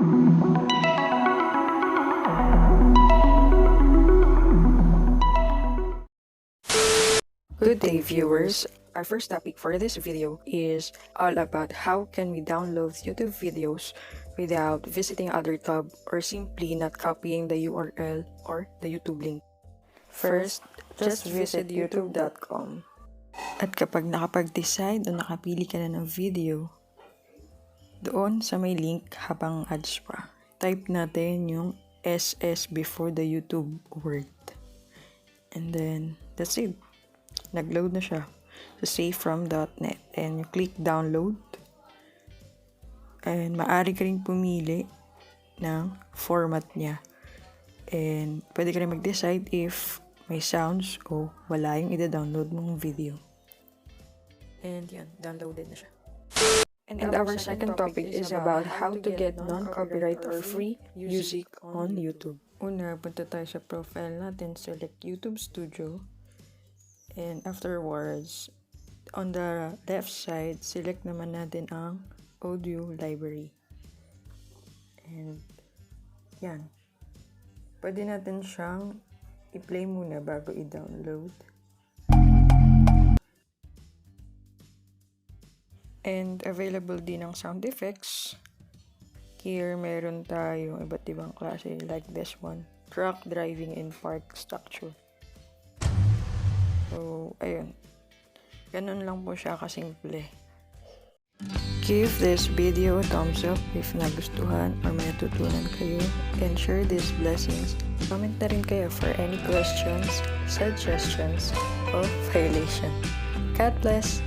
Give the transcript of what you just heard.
Good day, viewers. Our first topic for this video is all about how can we download YouTube videos without visiting other tab or simply not copying the URL or the YouTube link. First, just visit youtube.com. At kapag nakapag-decide o nakapili ka na ng video, doon sa may link habang ads pa, type natin yung SS before the YouTube word. And then, that's it. Nag-load na siya sa safefrom.net and you click download and maaari ka rin pumili ng format niya and pwede ka rin mag-decide if may sounds o wala yung ida-download mong video. And yan, downloaded na siya. And our second topic is about how to get non-copyright or free music on YouTube. Una, punta tayo sa profile natin, select YouTube Studio. And afterwards, on the left side, select naman natin ang audio library. And yan. Pwede natin siyang i-play muna bago i-download. And available din ang sound effects. Here, meron tayong iba't ibang klase like this one. Truck driving in park structure. So, ayun. Ganun lang po siya kasimple. Give this video a thumbs up if nagustuhan or may natutunan kayo. And share these blessings. Comment na rin kayo for any questions, suggestions, or violation. God bless!